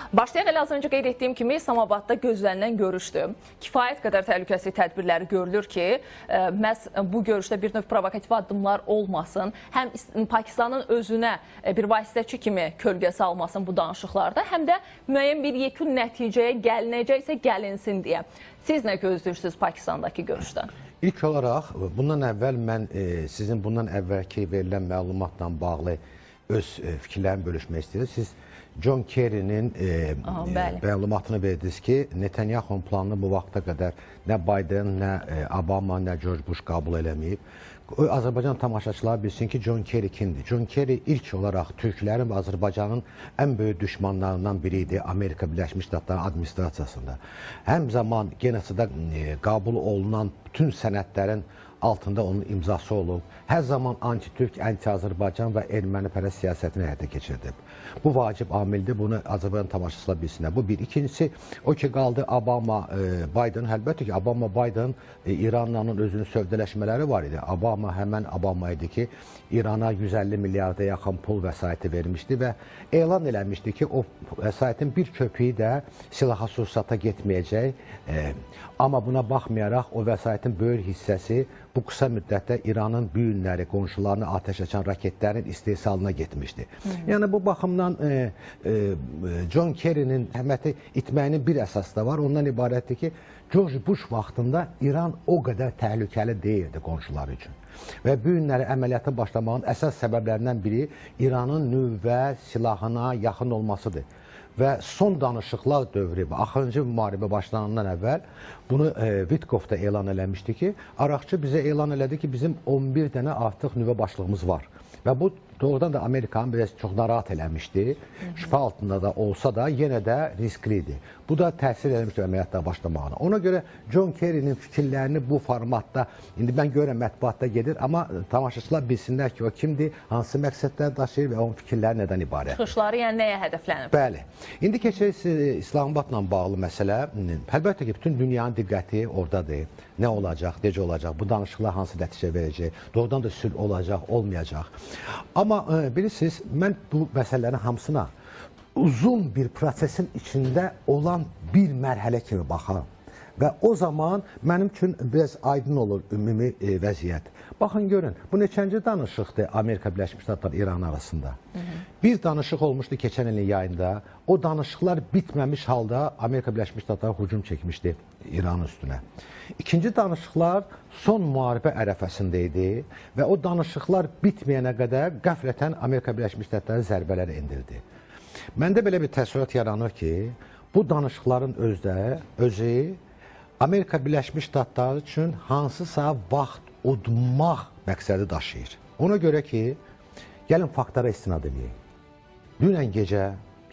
Başlayaq elə az öncə qeyd etdiyim kimi İslamabadda gözlənilən görüşdür. Kifayət qədər təhlükəsizlik tədbirləri görülür ki, məhz bu görüşdə bir növ provokativ addımlar olmasın, həm Pakistanın özünə bir vasitəçi kimi kölgə salmasın bu danışıqlarda, həm də müəyyən bir yekun nəticəyə gəlinəcəksə gəlinsin deyə. Siz nə gözləyirsiniz Pakistandakı görüşdən? İlk olaraq, bundan əvvəl mən sizin bundan əvvəlki verilən məlumatla bağlı öz fikirlərimi bölüşmək istəyirəm. Siz John Kerry'nin məlumatını verdiniz ki, Netanyahu'nun planını bu vaxta qədər nə Biden, nə Obama, nə George Bush qəbul eləməyib. Azərbaycan tamaşaçıları bilsin ki, John Kerry kimdir? John Kerry ilk olaraq Türklərin və Azərbaycanın ən böyük düşmanlarından biri idi Amerika Birləşmiş Ştatları administrasiyasında. Həm zaman genosida qəbul olunan bütün sənədlərin altında onun imzası olub. Hər zaman anti-Türk, anti-Azərbaycan və ermənipərəst siyasətini həyata keçirdib. Bu vacib amildir, bunu Azərbaycan tamaşaçılar bilsinlər. Bu bir. İkincisi, o ki qaldı Obama, Biden. Əlbəttə ki, Obama, Biden İranla özünün sövdələşmələri var idi. Obama həmən Obama idi ki, İrana 150 milyarda yaxın pul vəsaiti vermişdi və elan eləmişdi ki, o vəsaitin bir köpüyü də silaha sursata getməyəcək. Amma buna baxmayaraq o vəsaitin böyük hissəsi bu qısa müddətdə İranın bu günləri qonşularını atəş açan raketlərin istehsalına getmişdi. Yəni bu baxımdan John Kerry'nin əhəmiyyəti itməyinin bir əsası da var. Ondan ibarətdir ki, George Bush vaxtında İran o qədər təhlükəli deyildi qonşuları üçün. Və bu günləri əməliyyata başlamağın əsas səbəblərindən biri İranın nüvə silahına yaxın olmasıdır. Və son danışıqlar dövrü, axırıncı müharibə başlanandan əvvəl bunu Vitkov da elan eləmişdi ki, Araqçı bizə elan elədi ki, bizim 11 dənə artıq nüvə başlığımız var. Və bu doğrudan da Amerikanı biraz çox narahat eləmişdi. Şübhə altında da olsa da yenə də risklidir. Bu da təsir eləmişdir əməliyyatlara başlamağına. Ona görə John Kerry'nin fikirlərini bu formatda, indi mən görürəm mətbuatda gedir, amma tamaşaçılar bilsinlər ki, o kimdir, hansı məqsədlər daşıyır və onun fikirləri nədən ibarət. Çıxışları yəni nəyə hədəflənib? Bəli. İndi keçək İslamabadla bağlı məsələ. Əlbəttə ki, bütün dünyanın diqqəti oradadır. Nə olacaq, necə olacaq, bu danışıqlar hansı nəticə verəcək, doğrudan da sülh olacaq, olmayacaq. Amma bilirsiniz, mən bu məsələlərin hamısına uzun bir prosesin içində olan bir mərhələ kimi baxıram. Və o zaman mənim üçün biraz aydın olur ümumi vəziyyət. Baxın, görün, bu neçənci danışıqdır Amerika Birləşmiş Ştatları İran arasında. Bir danışıq olmuşdu keçən ilin yayında. O danışıqlar bitməmiş halda Amerika Birləşmiş Ştatları hücum çəkmişdi İranın üstünə. İkinci danışıqlar son müharibə ərəfəsində idi və o danışıqlar bitməyənə qədər qəflətən Amerika Birləşmiş Ştatları zərbələr endirdi. Məndə belə bir təəssürat yaranır ki, bu danışıqların özü Amerika Birləşmiş Ştatları üçün hansısa vaxt udmaq məqsədi daşıyır. Ona görə ki, gəlin faktlara istinad edəyik. Dünən gecə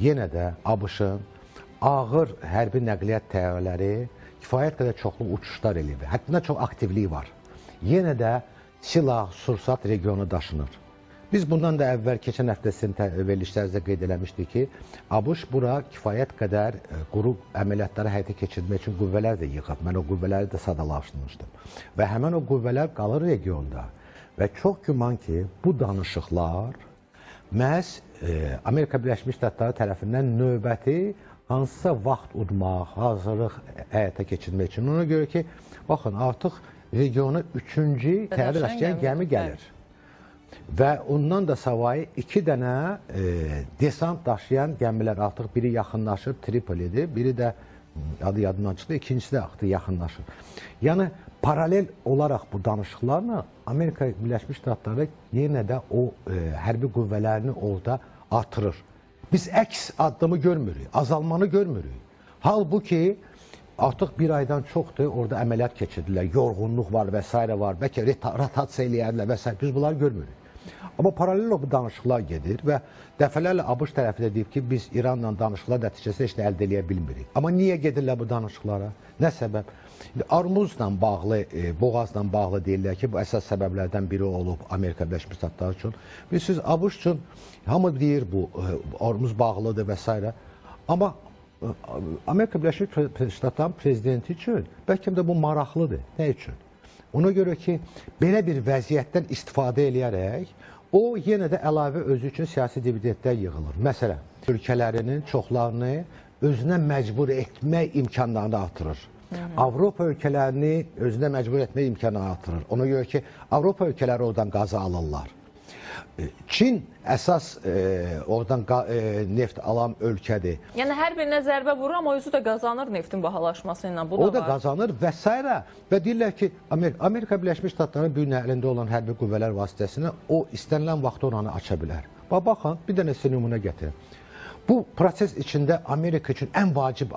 yenə də ABŞ-ın ağır hərbi nəqliyyat təyyarələri kifayət qədər çoxlu uçuşlar eləyir. Hətta çox aktivliyi var. Yenə də silah, sursat regionu daşınır. Biz bundan da əvvəl keçən həftəsinin verilişlərimizdə qeyd eləmişdik ki, ABŞ bura kifayət qədər quru əməliyyatları həyata keçirmək üçün qüvvələr də yığıb. Mən o qüvvələri də sadalaşdırmışdım. Və həmən o qüvvələr qalır regionda. Və çox güman ki, bu danışıqlar məhz Amerika Birləşmiş Ştatları tərəfindən növbəti hansısa vaxt udmaq, hazırlıq həyata keçirmək üçün. Ona görə ki, baxın, artıq regiona 3-cü təyyarə daşıyan gəmi gəlir. Və ondan da savayı 2 dənə desant daşıyan gəmilər artıq biri yaxınlaşır, Tripolidir, biri də adı yadımdan çıxdı, ikincisi də artıq yaxınlaşır. Yəni, paralel olaraq bu danışıqlarla Amerika Birləşmiş Ştatları yenə də o hərbi qüvvələrini orada artırır. Biz əks addımı görmürük, azalmanı görmürük. Halbuki artıq bir aydan çoxdur, orada əməliyyat keçirdirlər, yorğunluq var və s. var, bəlkə rotasiya eləyərlər və s. Biz bunları görmürük. Amma paralel o danışıqlar gedir və dəfələrlə ABŞ tərəfi də deyib ki, biz İranla danışıqlar nəticəsində heç nə əldə eləyə bilmirik. Amma niyə gedirlər bu danışıqlara? Nə səbəb? Armuzla bağlı, boğazla bağlı deyirlər ki, bu əsas səbəblərdən biri olub Amerika Birləşmiş Ştatları üçün. Bilirsiniz, ABŞ üçün hamı deyir bu, Armuz bağlıdır və s. Amma Amerika Birləşmiş Ştatları prezidenti üçün bəlkə də bu maraqlıdır. Nə üçün? Ona görə ki, belə bir vəziyyətdən istifadə eləyərək, o yenə də əlavə özü üçün siyasi dividendlər yığılır. Məsələn, ölkələrinin çoxlarını özünə məcbur etmək imkanlarını artırır. Avropa ölkələrini özünə məcbur etmək imkanını artırır. Ona görə ki, Avropa ölkələri oradan qazı alırlar. Çin əsas oradan neft alan ölkədir. Yəni hər birinə zərbə vurur, amma özü də qazanır neftin bahalaşması ilə. Bu O da da qazanır və s. Və deyirlər ki, Amerika Birləşmiş Ştatlarının bir əlində olan hərbi qüvvələr vasitəsilə o istənilən vaxtda oranı aça bilər. Baxın, bir dənə sizə nümunə gətirir. Bu proses içində Amerika üçün ən vacib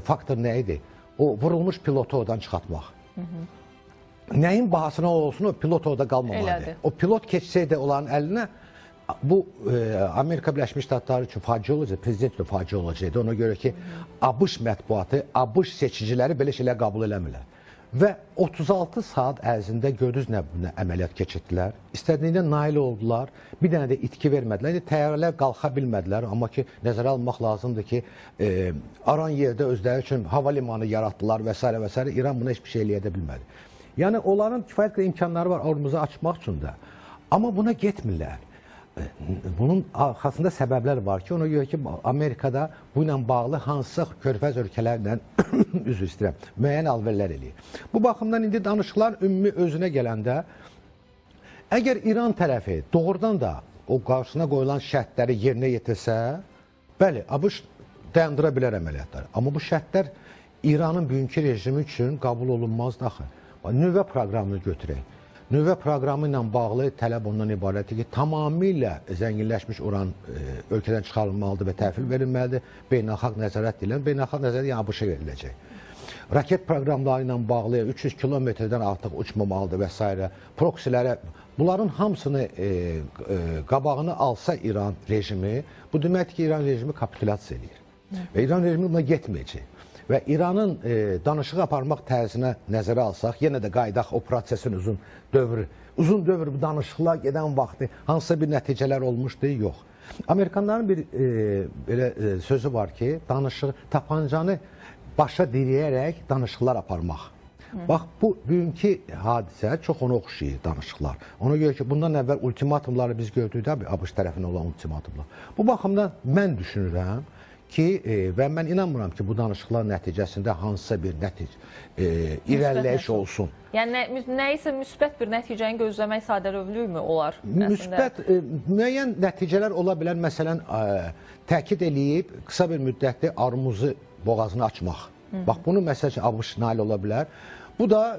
faktor nə idi? O vurulmuş pilotu oradan çıxartmaq. Nəyin bahasına olsun o pilot orada qalmamalıdır. O pilot keçsəydi onların əlinə bu Amerika Birləşmiş Ştatları üçün faciə olacaq, prezident üçün faciə olacaqdı. Ona görə ki, ABŞ mətbuatı, ABŞ seçiciləri belə şeylər qəbul eləmirlər. Və 36 saat ərzində gördünüz nə əməliyyat keçirdilər. İstədiyinə nail oldular. Bir dənə də itki vermədilər. Təyyarələr qalxa bilmədilər. Amma ki, nəzərə almaq lazımdır ki, aran yerdə özləri üçün hava limanı yaratdılar və s. və s. İran buna heç bir şey eləyə bilmədi. Yəni, onların kifayət qədər imkanları var Ormuzu açmaq üçün də. Amma buna getmirlər. Bunun arxasında səbəblər var ki, ona görə ki, Amerikada bu ilə bağlı hansısa körfəz ölkələrlə üzr istəyirəm, müəyyən alverlər eləyir. Bu baxımdan indi danışıqlar ümumi özünə gələndə, əgər İran tərəfi doğrudan da o qarşısına qoyulan şərtləri yerinə yetirsə, bəli, ABŞ dayandıra bilər əməliyyatları. Amma bu şərtlər İranın bugünkü rejimi üçün qəbul olunmazdı axı. Nüvə proqramını götürək. Nüvə proqramı ilə bağlı tələb ondan ibarətdir ki, tamamilə zənginləşmiş uran ölkədən çıxarılmalıdır və təhvil verilməlidir. Beynəlxalq nəzarət deyilən, beynəlxalq nəzarət yəni ABŞ-a veriləcək. Raket proqramları ilə bağlı 300 kilometrdən artıq uçmamalıdır və s. Proksilərə, bunların hamısını qabağını alsa İran rejimi, bu deməkdir ki, İran rejimi kapitulyasiya edir. Və İran rejimi buna getməyəcək. Və İranın danışıq aparmaq tərzinə nəzərə alsaq, yenə də qaydaq o prosesin uzun dövr danışıqlar gedən vaxtı hansısa bir nəticələr olmuşdu? Yox. Amerikanların bir belə sözü var ki, tapancanı başa dirəyərək danışıqlar aparmaq. Bax, bu bugünkü hadisə çox ona oxşayır danışıqlar. Ona görə ki, bundan əvvəl ultimatumları biz gördük də, ABŞ tərəfindən olan ultimatumlar. Bu baxımdan mən düşünürəm ki, və mən inanmıram ki, bu danışıqlar nəticəsində hansısa bir irəliləyiş olsun. Yəni, nəyisə müsbət bir nəticəni gözləmək sadəlövlüyümü olar? Müsbət, müəyyən nəticələr ola bilər. Məsələn, təkid eləyib, qısa bir müddətli Ormuzu boğazını açmaq. Bax, bunu məsəl üçün ABŞ nail ola bilər. Bu da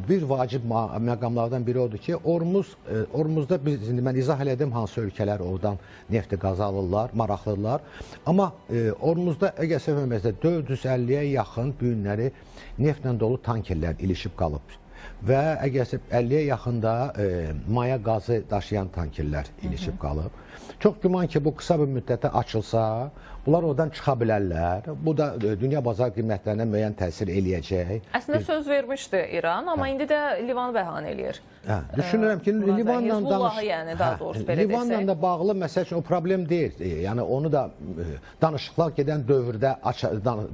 bir vacib məqamlardan biri odur ki, Ormuzda mən izah elədim hansı ölkələr oradan nefti qazı alırlar, maraqlıdırlar. Amma Ormuzda əgər səhv 450-yə yaxın bu günləri neftlə dolu tankerlər ilişib qalıb. Və əgər 50-yə yaxında maya qazı daşıyan tankerlər ilişib qalıb. Çox güman ki, bu qısa bir müddətə açılsa, bunlar oradan çıxa bilərlər. Bu da dünya bazar qiymətlərinə müəyyən təsir eləyəcək. Əslində söz vermişdi İran, amma indi də Livanı bəhanə eləyir. Düşünürəm ki, Livanla da bağlı məsəl üçün o problem deyil. Yəni, onu da danışıqlar gedən dövrdə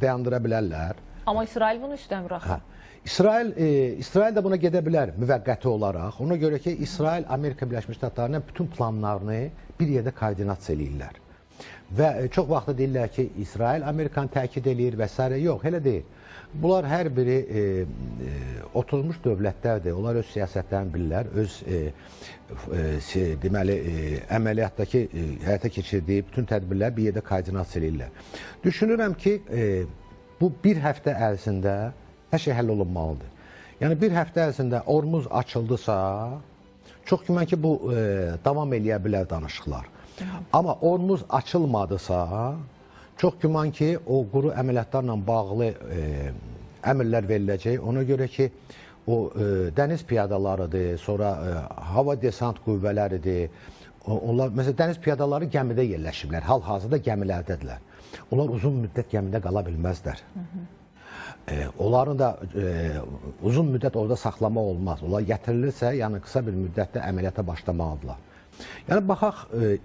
dayandıra bilərlər. Amma İsrail bunu istəmir axı. İsrail də buna gedə bilər müvəqqəti olaraq. Ona görə ki, İsrail Amerika Birləşmiş Ştatlarının bütün planlarını bir yerdə koordinasiya eləyirlər. Və çox vaxtı deyirlər ki, İsrail Amerikanı təkid eləyir və s. Yox, elə deyil. Bunlar hər biri oturmuş dövlətlərdir. Onlar öz siyasətlərini bilirlər, öz deməli, əməliyyatdakı həyata keçirdiyi bütün tədbirlər bir yerdə koordinasiya eləyirlər. Düşünürəm ki, bu bir həftə ərzində hər şey həll olunmalıdır. Yəni, bir həftə ərzində Ormuz açıldısa, çox güman ki, bu davam eləyə bilər danışıqlar. Amma Ormuz açılmadısa, çox güman ki, o quru əməliyyatlarla bağlı əmrlər veriləcək. Ona görə ki, o dəniz piyadalarıdır, sonra hava desant qüvvələridir. Məsələn, dəniz piyadaları gəmidə yerləşiblər, hal-hazırda gəmilərdədirlər. Onlar uzun müddət gəmidə qala bilməzlər. Onların da uzun müddət orada saxlamaq olmaz. Onlar gətirilirsə, yəni qısa bir müddətdə əməliyyata başlamalıdırlar. Yəni baxaq,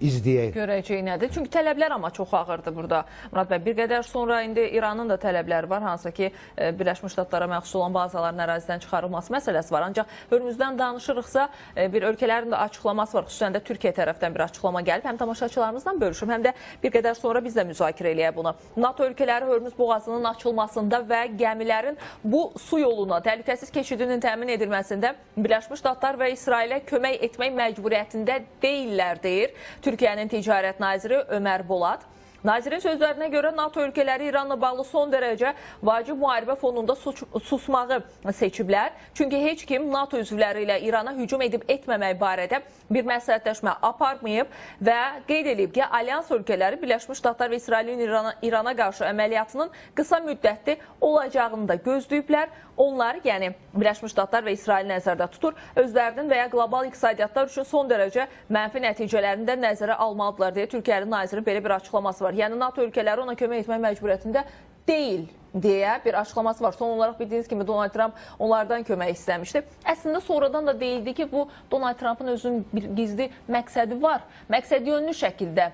izləyək. Görəcək nədir? Çünki tələblər amma çox ağırdır burada. Murad bəy, bir qədər sonra indi İranın da tələbləri var, hansı ki Birləşmiş Ştatlara məxsus olan bazaların ərazidən çıxarılması məsələsi var. Ancaq Hörmüzdən danışırıqsa, bir ölkələrin də açıqlaması var. Xüsusən də Türkiyə tərəfdən bir açıqlama gəlib. Həm tamaşaçılarımızla bölüşüm, həm də bir qədər sonra biz də müzakirə eləyək bunu. NATO ölkələri Hörmüz boğazının açılmasında və gəmilərin bu su yoluna təhlükəsiz keçidinin təmin edilməsində Birləşmiş Ştatlar və İsrailə kömək etmək məcburiyyətində deyirlər, deyir Türkiyənin ticarət naziri Ömər Bolad. Nazirin sözlərinə görə NATO ölkələri İranla bağlı son dərəcə vacib müharibə fonunda susmağı seçiblər. Çünki heç kim NATO üzvləri ilə İrana hücum edib etməmək barədə bir məsləhətləşmə aparmayıb və qeyd edib ki, alyans ölkələri Birləşmiş Ştatlar və İsrailin İrana qarşı əməliyyatının qısa müddətli olacağını da gözləyiblər. Onlar, yəni Birləşmiş Ştatlar və İsrail nəzərdə tutur, özlərinin və ya qlobal iqtisadiyyatlar üçün son dərəcə mənfi nəticələrində nəzərə almalıdırlar deyə Türkiyənin naziri belə bir açıqlaması var. Yəni NATO ölkələri ona kömək etmək məcburiyyətində deyil deyə bir açıqlaması var. Son olaraq bildiyiniz kimi Donald Trump onlardan kömək istəmişdi. Əslində sonradan da deyildi ki, bu Donald Trump'ın özünün bir gizli məqsədi var. Məqsəd yönlü şəkildə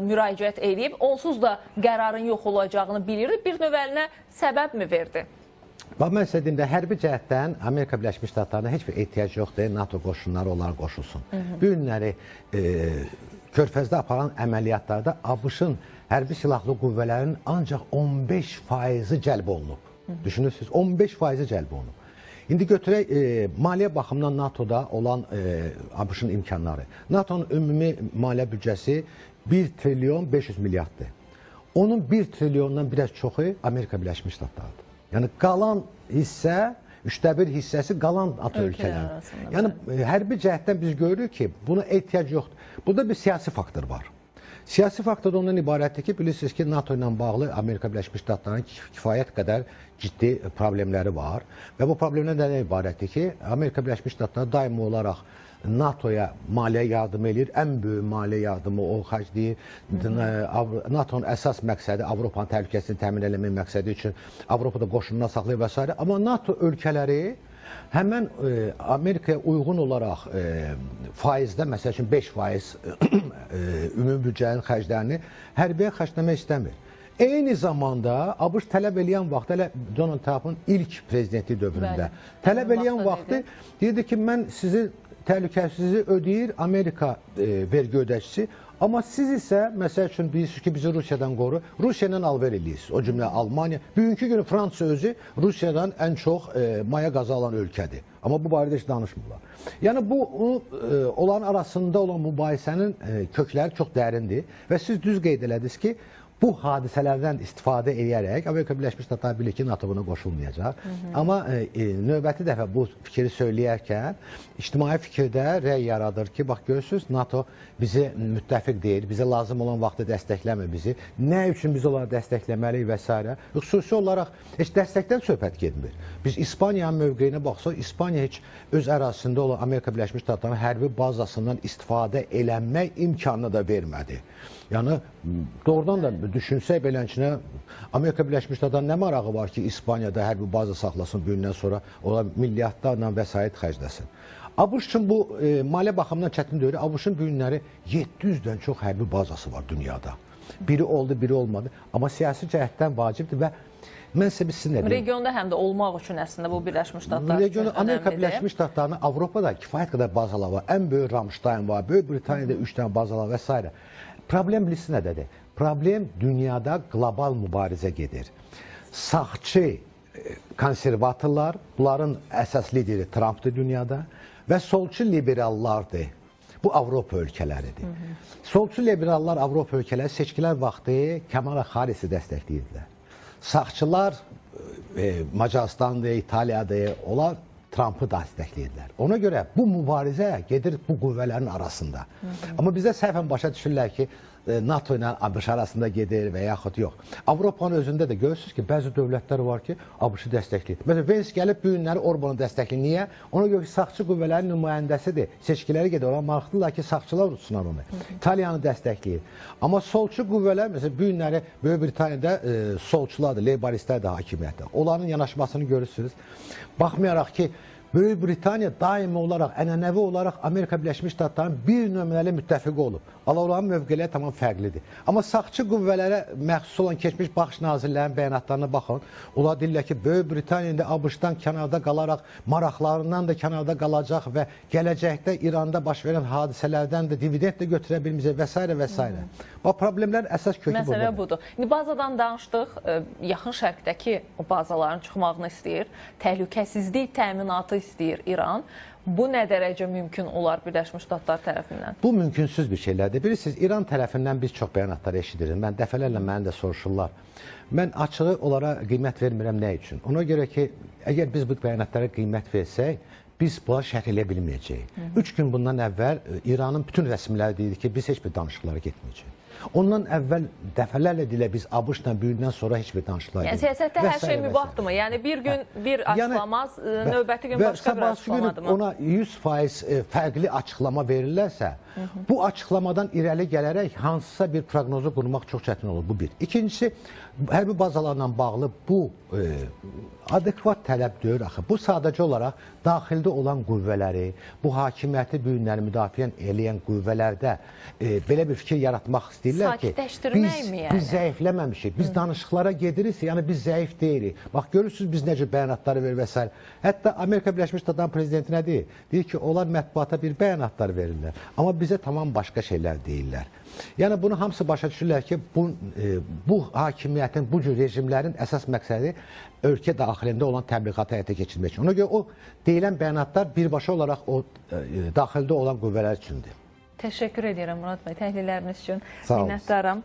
müraciət edib, onsuz da qərarın yox olacağını bilirdi. Bir növəlinə səbəb mi verdi? Bax, mən sizə deyim də, hərbi cəhətdən Amerika Birləşmiş Ştatlarına heç bir ehtiyac yoxdur, NATO qoşunları onlara qoşulsun. Bu günləri Körfəzdə aparan əməliyyatlarda ABŞ-ın hərbi silahlı qüvvələrinin ancaq 15% cəlb olunub. Düşünürsünüz, 15% cəlb olunub. İndi götürək, maliyyə baxımından NATO-da olan ABŞ-ın imkanları. NATO'nun ümumi maliyyə büdcəsi 1 trilyon 500 milyarddır. Onun 1 trilyondan biraz çoxu Amerika Birləşmiş Ştatlarıdır. Yəni qalan hissə, 1/3 hissəsi qalan NATO ölkələri. Yəni hərbi cəhətdən biz görürük ki, buna ehtiyac yoxdur. Burada bir siyasi faktor var. Siyasi faktor ondan ibarətdir ki, bilirsiniz ki, NATO ilə bağlı Amerika Birləşmiş Ştatlarının kifayət qədər ciddi problemləri var. Və bu problemlər nədən ibarətdir ki, Amerika Birləşmiş Ştatları daimi olaraq NATO'ya maliyyə yardım edir. Ən böyük maliyyə yardımı o xərcləyir. NATO'nun əsas məqsədi Avropanın təhlükəsini təmin etmək məqsədi üçün Avropada qoşununa saxlayır və s. Amma NATO ölkələri həmən Amerikaya uyğun olaraq faizdə, məsəl üçün 5% ümumi büdcənin xərclərini hərbiyə xərcləmək istəmir. Eyni zamanda ABŞ tələb eləyən vaxt, hələ Donald Trump'ın ilk prezidentlik dövründə tələb eləyən vaxtı deyirdi ki, mən sizi təhlükəsizliyi ödəyir Amerika vergi ödəyicisi, amma siz isə, məsəl üçün bilirsiniz ki, bizi Rusiyadan qoru, Rusiya ilə alver eləyirsiniz, o cümlə Almaniya. Bugünkü günü Fransa özü Rusiyadan ən çox maya qazı alan ölkədir. Amma bu barədə heç danışmırlar. Yəni bu, onların arasında olan mübahisənin kökləri çox dərindir və siz düz qeyd elədiniz ki, bu hadisələrdən istifadə edərək Amerika Birləşmiş Ştatları bilir ki, NATO buna qoşulmayacaq. Amma növbəti dəfə bu fikri söyləyərkən ictimai fikirdə rəy yaradır ki, bax görürsünüz, NATO bizi müttəfiq deyil, bizə lazım olan vaxtı dəstəkləmir bizi. Nə üçün biz onları dəstəkləməliyik və s. Xüsusi olaraq heç dəstəkdən söhbət getmir. Biz İspaniyanın mövqeyinə baxsaq, İspaniya heç öz ərazisində olan Amerika Birləşmiş Ştatlarının hərbi bazasından istifadə eləmək imkanını da vermədi. Yəni, doğrudan da düşünsək belənçinə, Amerika Birləşmiş Ştatlarının nə marağı var ki, İspaniyada hərbi baza saxlasın gündən sonra, ona milyardlarla vəsait xərcləsin. ABŞ üçün bu maliyyə baxımından çətin deyil. ABŞ-ın bu günləri 700-dən çox hərbi bazası var dünyada. Biri oldu, biri olmadı. Amma siyasi cəhətdən vacibdir və mən sizə sizin nə deyim? Regionda həm də olmaq üçün əslində bu Birləşmiş Ştatlar üçün önəmlidir. Amerika Birləşmiş Ştatlarının Avropada kifayət qədər bazalar var. Ən böyük Ramstein var, Böyük Britaniyada 3 dənə bazalar və s. Problem bilirsiniz nədədir? Problem dünyada qlobal mübarizə gedir. Sağçı konservatorlar, bunların əsas lideri Trump'dır dünyada və solçu liberallardır. Bu Avropa ölkələridir. Solçu liberallar Avropa ölkələri seçkilər vaxtı Kamala Harris'i dəstəkləyirlər. Sağçılar Macaristan'da, İtalya'da onlar Trump'ı dəstəkləyirlər. Ona görə bu mübarizə gedir bu qüvvələrin arasında. Amma bizdə səhvən başa düşürlər ki, NATO ilə ABŞ arasında gedir və yaxud yox. Avropanın özündə də görürsünüz ki, bəzi dövlətlər var ki, ABŞ-ı dəstəkləyir. Məsələn, Vens gəlib bu günləri Orban'ı dəstəkləyir. Niyə? Ona görə ki, sağçı qüvvələrin nümayəndəsidir. Seçkiləri gedir. Ona maraqlılar ki, sağçılar tutsunlar onu. İtaliyanı dəstəkləyir. Amma solçu qüvvələr, məsələn, bu günləri Böyük Britaniyada solçulardır, leybaristlər də hakimiyyətdir. Onların yanaşmasını görürsünüz. Baxmayaraq ki, Böyük Britaniya daimi olaraq, ənənəvi olaraq Amerika Birləşmiş Ştatlarının bir nömrəli müttəfiqi olub. Onların mövqeləri tamam fərqlidir. Amma sağçı qüvvələrə məxsus olan keçmiş baş nazirlərinin bəyanatlarına baxın. Onlar deyirlər ki, Böyük Britaniya indi ABŞ-dan kənarda qalaraq, maraqlarından da kənarda qalacaq və gələcəkdə İranda baş verən hadisələrdən də dividend də götürə bilməyəcək və s. və s. Bu problemlərin əsas kökü budur. Məsələ budur. İndi bazadan danışdıq, yaxın şərqdəki o bazaların çıxmağını istəyir, təhlükəsizlik təminatı istəyir İran. Bu nə dərəcə mümkün olar Birləşmiş Ştatlar tərəfindən? Bu mümkünsüz bir şeylərdir. Bilirsiniz, İran tərəfindən biz çox bəyanatlar eşidirik. Mən dəfələrlə məni də soruşurlar. Mən açığı onlara qiymət vermirəm nə üçün? Ona görə ki, əgər biz bu bəyanatlara qiymət versək, biz bunları şərh eləyə bilməyəcəyik. 3 gün bundan əvvəl İranın bütün rəsmiləri deyildi ki, biz heç bir danışıqlara getməyəcəyik. Ondan əvvəl dəfələrlə deyilə biz ABŞ-la büyüdükdən sonra heç bir danışıqlara getməyəcəyik. Yəni siyasətdə hər şey mübahdırmı? Yəni bir gün bir açıqlamaz, növbəti gün başqa bir açıqlamadır. Ona 100% fərqli açıqlama verirlərsə, bu açıqlamadan irəli gələrək hansısa bir proqnozu qurmaq çox çətin olur. Bu bir. İkincisi, hərbi bazalarla bağlı bu adekvat tələb deyil axı. Bu sadəcə olaraq daxildə olan qüvvələri, bu hakimiyyəti bu günləri müdafiə eləyən qüvvələrdə belə bir fikir yaratmaq istəyirlər ki, biz zəifləməmişik, biz danışıqlara gedirik, yəni biz zəif deyilik. Bax, görürsünüz biz necə bəyanatları verir və s. Hətta Amerika Birləşmiş Ştatlarının prezidenti nə deyir? Deyir ki, onlar mətbuata bir bəyanatlar verirlər, amma bizə tamam başqa şeylər deyirlər. Yəni bunu hamısı başa düşürlər ki, bu hakimiyyətin, bu cür rejimlərin əsas məqsədi ölkə daxilində olan təbliğatı həyata keçirmək üçün. Ona görə o deyilən bəyanatlar birbaşa olaraq o daxildə olan qüvvələr üçündür. Təşəkkür edirəm Murad bəy, təhlilləriniz üçün minnətdaram.